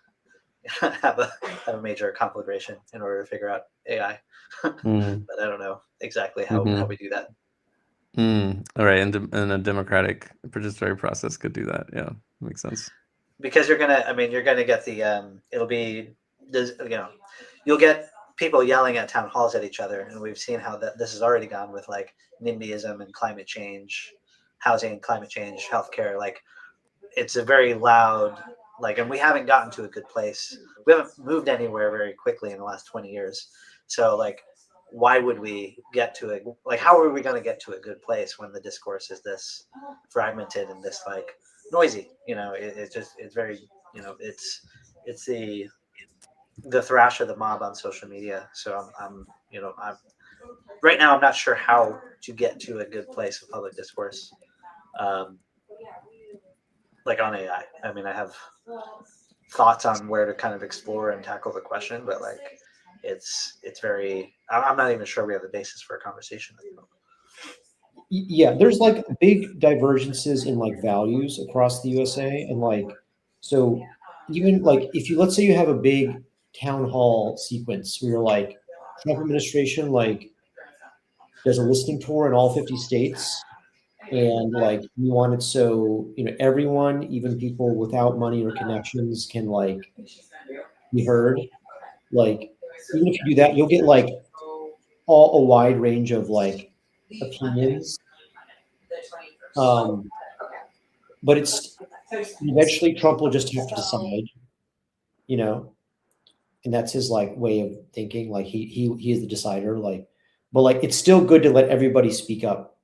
have a major conflagration in order to figure out AI. But I don't know exactly how we do that. All right, and a democratic participatory process could do that. Yeah, makes sense. Because you're gonna get the it'll be you'll get people yelling at town halls at each other, and we've seen how this has already gone with like NIMBYism and climate change, housing, climate change, healthcare. Like it's a very loud, like, and we haven't gotten to a good place. We haven't moved anywhere very quickly in the last 20 years. So like, why would we get to it? Like, how are we going to get to a good place when the discourse is this fragmented and this like noisy? It's very, it's the thrash of the mob on social media. So I'm right now I'm not sure how to get to a good place of public discourse. Like on AI. I mean, I have thoughts on where to kind of explore and tackle the question, but like it's very, I'm not even sure we have the basis for a conversation at the moment. Yeah, there's like big divergences in like values across the USA. And like, so even like if you, let's say you have a big town hall sequence where you're like, Trump administration like does a listening tour in all 50 states, and like we want it so everyone, even people without money or connections, can like be heard. Like even if you do that, you'll get like all a wide range of like opinions. But it's eventually Trump will just have to decide, you know. and that's his like way of thinking. Like he is the decider. Like, but like it's still good to let everybody speak up,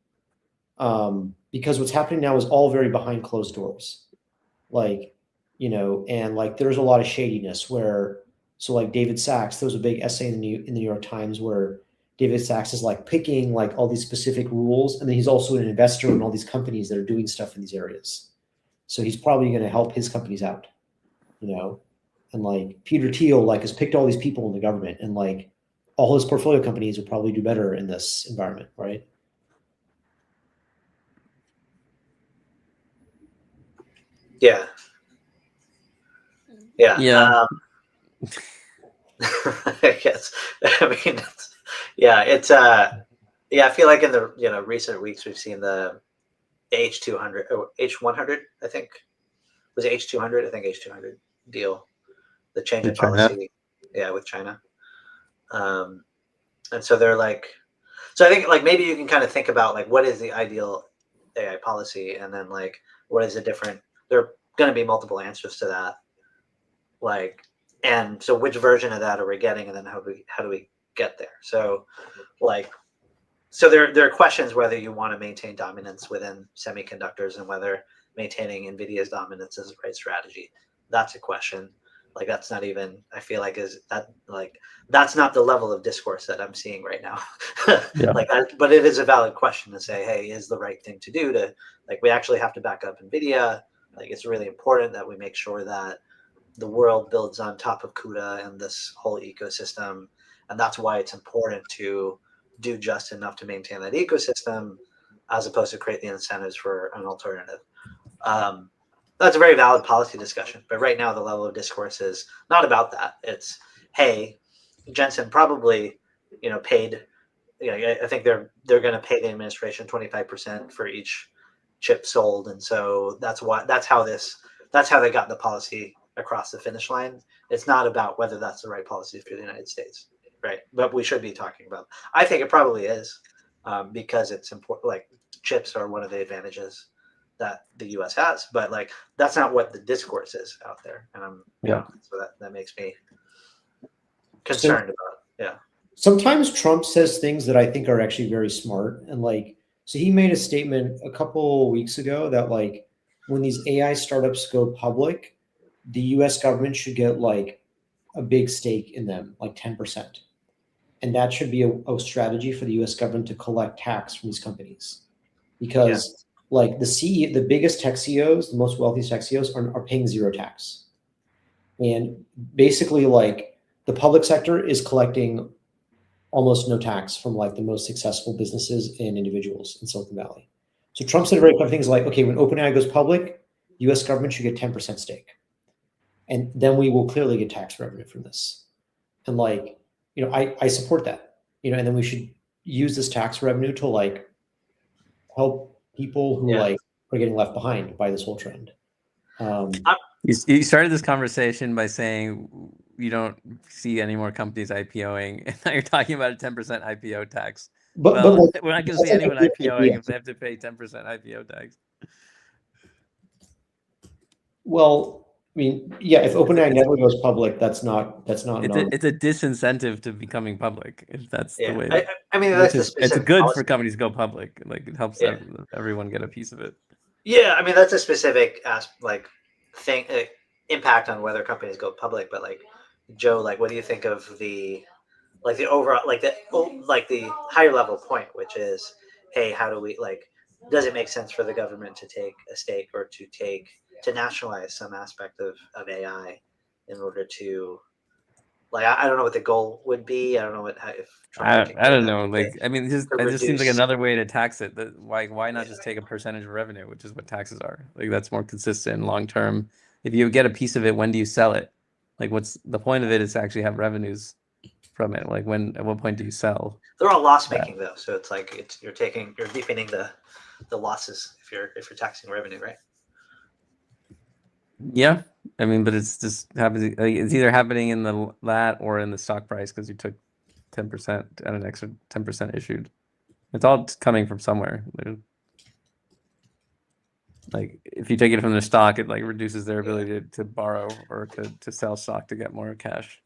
because what's happening now is all very behind closed doors. Like, and like there's a lot of shadiness where, so like David Sachs, there was a big essay in the New York Times where David Sachs is like picking like all these specific rules, and then he's also an investor in all these companies that are doing stuff in these areas. So he's probably going to help his companies out, and like Peter Thiel like has picked all these people in the government, and like all his portfolio companies will probably do better in this environment, right? Yeah. Yeah. Yeah. I guess. I mean, yeah, it's yeah. I feel like in the recent weeks we've seen the H200, H100. I think was it H200. I think H200 deal, the change in With China. policy. Yeah, with China. And so they're like, so I think like maybe you can kind of think about like what is the ideal AI policy, and then like what is the different. There are going to be multiple answers to that. Like, and so which version of that are we getting, and then how do we get there? So like, so there are questions whether you want to maintain dominance within semiconductors and whether maintaining Nvidia's dominance is the right strategy. That's a question. Like that's not even, I feel like, is that like that's not the level of discourse that I'm seeing right now. Yeah. Like that, but it is a valid question to say, hey, is the right thing to do to, like, we actually have to back up Nvidia. Like it's really important that we make sure that the world builds on top of CUDA and this whole ecosystem, and that's why it's important to do just enough to maintain that ecosystem, as opposed to create the incentives for an alternative. Um, that's a very valid policy discussion, but right now the level of discourse is not about that. It's, hey, Jensen probably, paid. I think they're going to pay the administration 25% for each chip sold, and so that's how they got the policy across the finish line. It's not about whether that's the right policy for the United States, right? But we should be talking about. I think it probably is, because it's important. Like chips are one of the advantages that the U.S. has, but like that's not what the discourse is out there, and so that makes me concerned about it. Yeah. Sometimes Trump says things that I think are actually very smart. And like, so he made a statement a couple weeks ago that like when these AI startups go public, the US government should get like a big stake in them, like 10%. And that should be a strategy for the US government to collect tax from these companies. Because like the biggest tech CEOs, the most wealthy tech CEOs are paying zero tax. And basically like the public sector is collecting almost no tax from like the most successful businesses and individuals in Silicon Valley. So Trump said very clever things like, okay, when OpenAI goes public, US government should get 10% stake. And then we will clearly get tax revenue from this. And like, I support that, and then we should use this tax revenue to like help people who like are getting left behind by this whole trend. You started this conversation by saying you don't see any more companies IPOing, and now you're talking about a 10% IPO tax. But like, we're not going to see anyone IPOing if they have to pay 10% IPO tax. Well, I mean, yeah, if OpenAI never goes public, that's not It's a disincentive to becoming public. If that's the way. I mean, that's the specific. It's good for companies to go public. Like it helps everyone get a piece of it. Yeah, I mean that's a specific thing, impact on whether companies go public. But like, Joe, like, what do you think of the overall the higher level point, which is, hey, how do we does it make sense for the government to take a stake or to nationalize some aspect of AI in order to, like, I don't know what the goal would be. I don't know if Trump I don't know. Like, I mean, it just seems like another way to tax it. Why not just take a percentage of revenue, which is what taxes are? Like, that's more consistent long term. If you get a piece of it, when do you sell it? Like, what's the point of it is to actually have revenues from it. Like, at what point do you sell? They're all loss making though, so it's like you're deepening the losses if you're taxing revenue, right? Yeah, I mean, but it's just happening. Like, it's either happening in that or in the stock price because you took 10% and an extra 10% issued. It's all coming from somewhere. Like if you take it from the stock, it like reduces their ability to borrow or to sell stock to get more cash.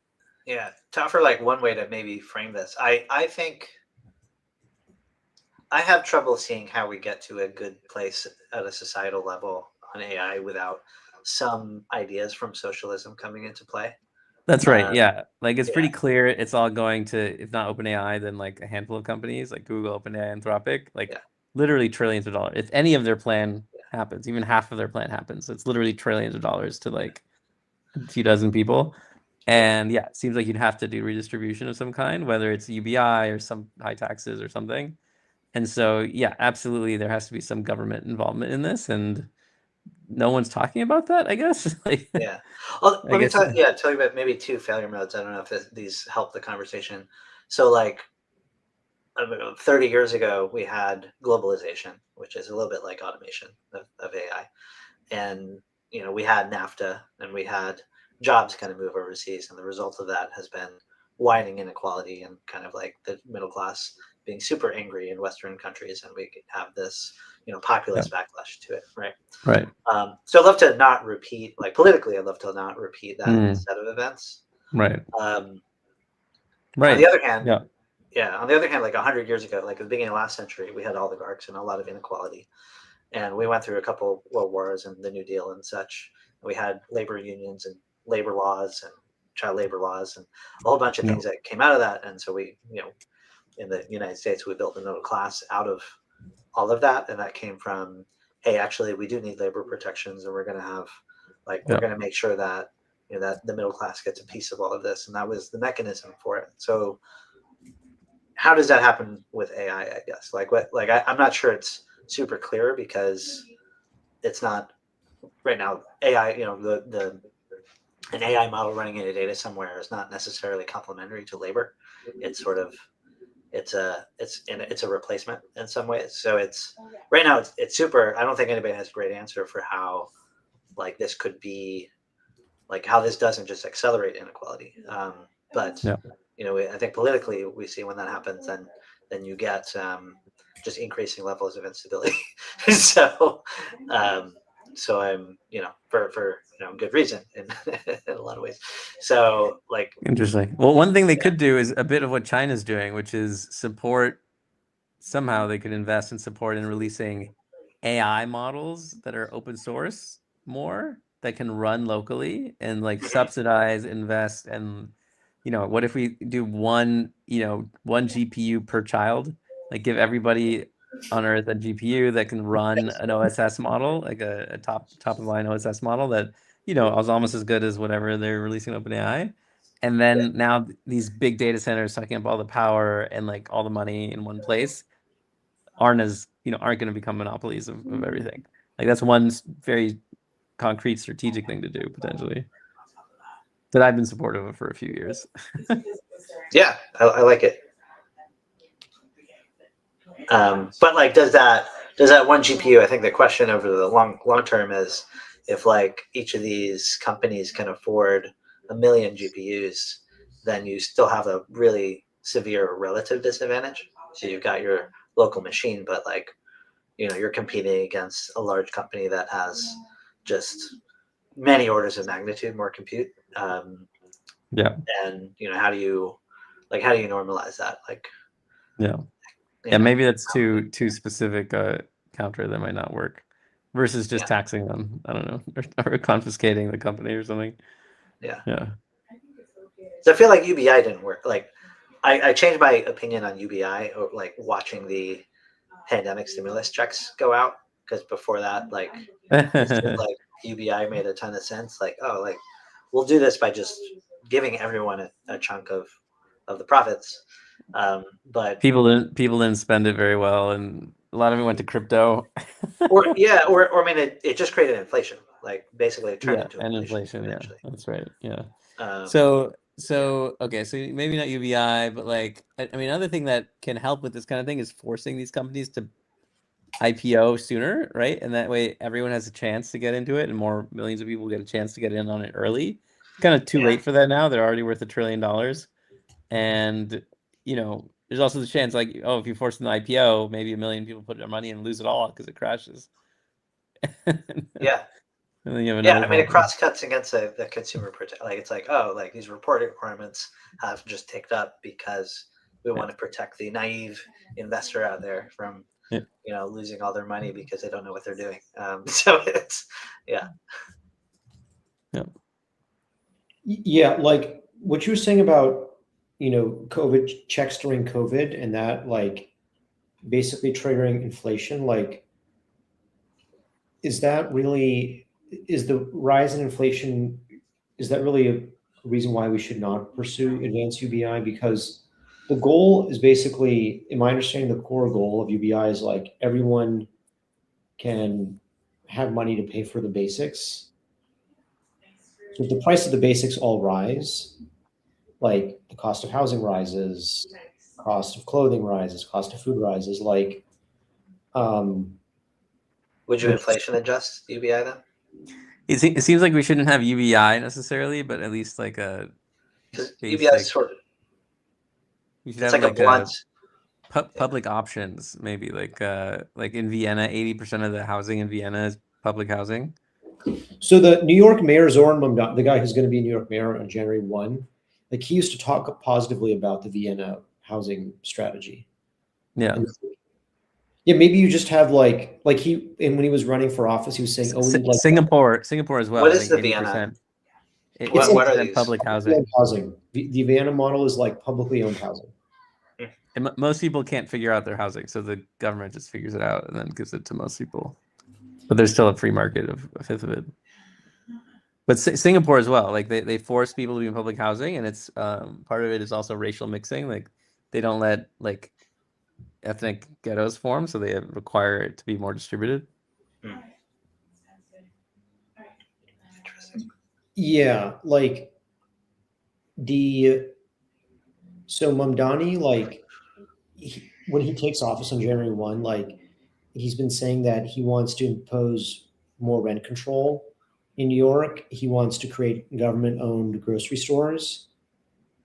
Yeah, to offer like one way to maybe frame this, I think I have trouble seeing how we get to a good place at a societal level on AI without some ideas from socialism coming into play. That's right. Uh, Yeah. Like it's yeah, pretty clear it's all going to, if not OpenAI, then like a handful of companies like Google, OpenAI, Anthropic, like yeah, literally trillions of dollars. If any of their plan happens, even half of their plan happens, it's literally trillions of dollars to like a few dozen people. yeah, And yeah, it seems like you'd have to do redistribution of some kind, whether it's UBI or some high taxes or something. And so, yeah, absolutely, there has to be some government involvement in this, and no one's talking about that, I guess. Like, yeah. Well, I let me guess, tell you about maybe two failure modes. I don't know if these help the conversation. So, like, I don't know, 30 years ago, we had globalization, which is a little bit like automation of AI. And, we had NAFTA and we had jobs kind of move overseas. And the result of that has been widening inequality and kind of like the middle class being super angry in Western countries. And we could have this, yeah, populist backlash to it, right? right, So I'd love to not repeat, like politically, I'd love to not repeat that mm, set of events. right, Um, on the right, other hand, yeah, yeah, on the other hand, like 100 years ago, like at the beginning of last century, we had oligarchs and a lot of inequality. And we went through a couple world wars and the New Deal and such. We had labor unions and labor laws and child labor laws and a whole bunch of yeah, things that came out of that. And so we, in the United States, we built the middle class out of all of that. And that came from, hey, actually, we do need labor protections, and we're going to have, like, we're yeah, going to make sure that that the middle class gets a piece of all of this, and that was the mechanism for it. So how does that happen with AI? I guess like what like I'm not sure it's super clear because it's not right now. AI, the an AI model running in a data somewhere is not necessarily complementary to labor. It's sort of it's a replacement in some ways. So it's right now it's super. I don't think anybody has a great answer for how like this could be like how this doesn't just accelerate inequality. But yeah. I think politically we see when that happens, then you get just increasing levels of instability. so um, so I'm for good reason in, in a lot of ways. So like Interesting. Well, one thing they yeah could do is a bit of what China's doing, which is support, somehow they could invest and support in releasing AI models that are open source more, that can run locally and like mhm, subsidize, invest, and what if we do one GPU per child, like give everybody on Earth a GPU that can run an OSS model, like a top of the line OSS model that is almost as good as whatever they're releasing OpenAI. And yeah then now these big data centers sucking up all the power and like all the money in one place aren't going to become monopolies of everything. Like that's one very concrete strategic thing to do potentially that I've been supportive of for a few years. yeah I like it. But like, does that one GPU? I think the question over the long term is if like each of these companies can afford a million GPUs, then you still have a really severe relative disadvantage. So you've got your local machine, but like you're competing against a large company that has just many orders of magnitude more compute. Yeah, And how do you normalize that? Like yeah, you yeah. know, Maybe that's too specific a counter that might not work, versus just yeah, taxing them. I don't know, or confiscating the company or something. yeah. Yeah. So I feel like UBI didn't work. Like I changed my opinion on UBI or like watching the pandemic stimulus checks go out because before that, like it seemed like UBI made a ton of sense. Like, oh, like we'll do this by just giving everyone a chunk of the profits. But People didn't spend it very well, and a lot of it went to crypto. or yeah, or I mean, it just created inflation. Like basically, it turned Yeah, into and inflation inflation. Yeah, eventually. that's right. Yeah. Um, yeah, So okay, so maybe not UBI, but like I mean, another thing that can help with this kind of thing is forcing these companies to IPO sooner, right? And that way everyone has a chance to get into it, and more millions of people get a chance to get in on it early. It's kind of too yeah, late for that now. They're already worth $1 trillion, and there's also the chance, like, oh, if you force an IPO, maybe a million people put their money and lose it all because it crashes. yeah. And then you have Yeah, another I mean, it problem. cross cuts against the consumer protect. Like it's like, oh, like these reporting requirements have just ticked up because we Yeah. want to protect the naive investor out there from Yeah. losing all their money because they don't know what they're doing. So it's yeah. Yeah. Yeah, like what you were saying about, COVID checks during COVID and that like basically triggering inflation, like is the rise in inflation, is that really a reason why we should not pursue advanced UBI? Because the goal is basically, in my understanding, the core goal of UBI is like everyone can have money to pay for the basics. So if the price of the basics all rise, like the cost of housing rises, cost of clothing rises, cost of food rises, like um, Would you the inflation adjust UBI then? It seems like we shouldn't have UBI necessarily, but at least like a Because UBI is basic. sort of You should it's have like a like blunt. a Yeah. public options, maybe like in Vienna, 80% of the housing in Vienna is public housing. So the New York mayor, Zoran Mamdani, the guy who's going to be New York mayor on January 1, like he used to talk positively about the Vienna housing strategy. Yeah. And yeah, maybe you just have like he, and when he was running for office, he was saying, oh, we need like Singapore as well. What I is think the Vienna? 80%. it's What like are 80% these? public publicly owned housing. housing. The Vienna model is like publicly owned housing. And most people can't figure out their housing, so the government just figures it out and then gives it to most people. But there's still a free market of a fifth of it. But Singapore as well, like they force people to be in public housing, and it's part of it is also racial mixing. Like they don't let like ethnic ghettos form, so they require it to be more distributed. Hmm. Interesting. Yeah, like the so Mamdani, like when he takes office on January 1, like he's been saying that he wants to impose more rent control in New York. He wants to create government owned grocery stores.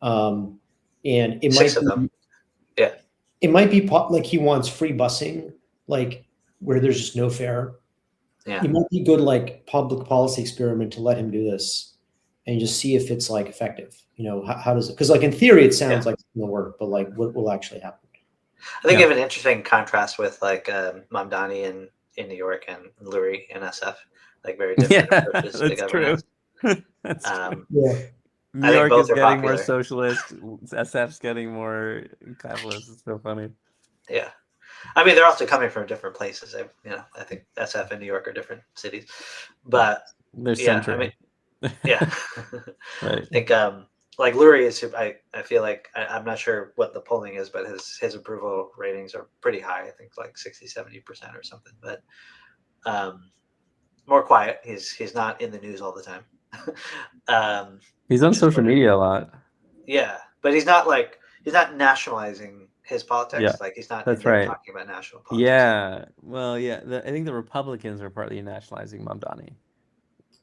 Um, and it 6 might of them. be, Yeah. like he wants free busing, like where there's just no fare. Yeah. It might be good, like public policy experiment to let him do this and just see if it's like effective. How does it? Because like in theory, it sounds Yeah. like it's going to work, but like what will actually happen? I think Yeah. you have an interesting contrast with like Mamdani in New York and Lurie in SF, like very different Yeah, approaches to that's true. governance. That's true. Yeah. New I think York both is are getting more popular. socialist. SF's getting more capitalist. It's so funny. Yeah. I mean, they're also coming from different places. I think SF and New York are different cities, but They're yeah, I centering. mean, yeah, I Right. think like Lurie is. I feel like I'm not sure what the polling is, but his approval ratings are pretty high. I think like 60-70% or something. But more quiet. He's not in the news all the time. He's on Which is social sort of media a lot. yeah, but he's not nationalizing his Yeah, politics. Like he's not in that's there right. talking about national politics. Yeah. Well, yeah. I think the Republicans are partly nationalizing Mamdani,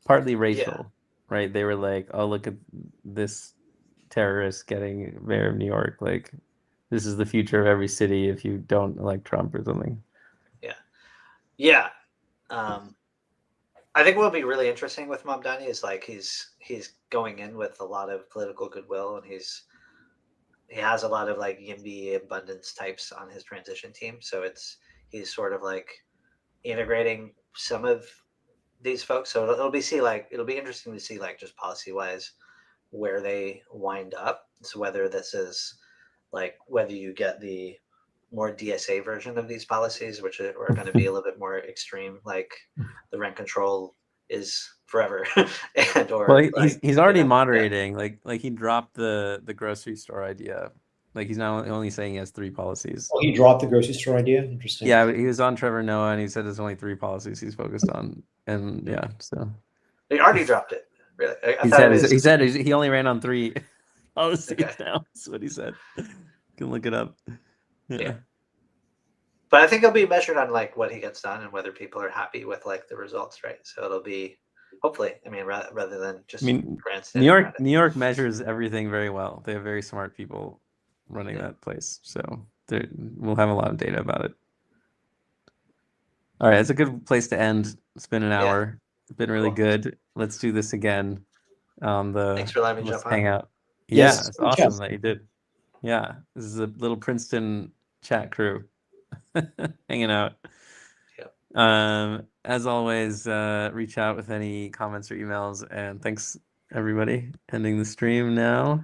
partly Yeah, racial, right? They were like, "Oh, look at this terrorist getting mayor of New York. Like, this is the future of every city if you don't elect Trump or something." yeah, yeah. Um, I think what'll be really interesting with Mamdani is like he's going in with a lot of political goodwill, and he has a lot of like YIMBY abundance types on his transition team. So he's sort of like integrating some of these folks. So it'll be interesting to see like just policy wise where they wind up. So whether this is like whether you get the more DSA version of these policies, which are going to be a little bit more extreme, like the rent control is forever, and Well, or like he's already yeah, moderating. Like he dropped the grocery store idea. Like he's now only saying he has three policies. Oh, he dropped the grocery store idea. Interesting. Yeah, he was on Trevor Noah and he said there's only three policies he's focused on. And yeah, so they already dropped it. Really, I he thought it said was he only ran on three okay. policies now. That's what he said. You can look it up. Yeah, Yeah. but I think it'll be measured on like what he gets done and whether people are happy with like the results, right? So it'll be hopefully. I mean, rather than I just mean, grandstanding around it. New York measures everything very well. They have very smart people running Yeah. that place. So we'll have a lot of data about it. All right, it's a good place to end. It's been an Yeah. hour. It's been really Cool. good. Let's do this again on the Thanks for letting me let's jump on. hang out. Yes, Yeah, it's good awesome chat. that you did. Yeah, this is a little Princeton chat crew hanging out. As always, reach out with any comments or emails, and thanks everybody. Ending the stream now.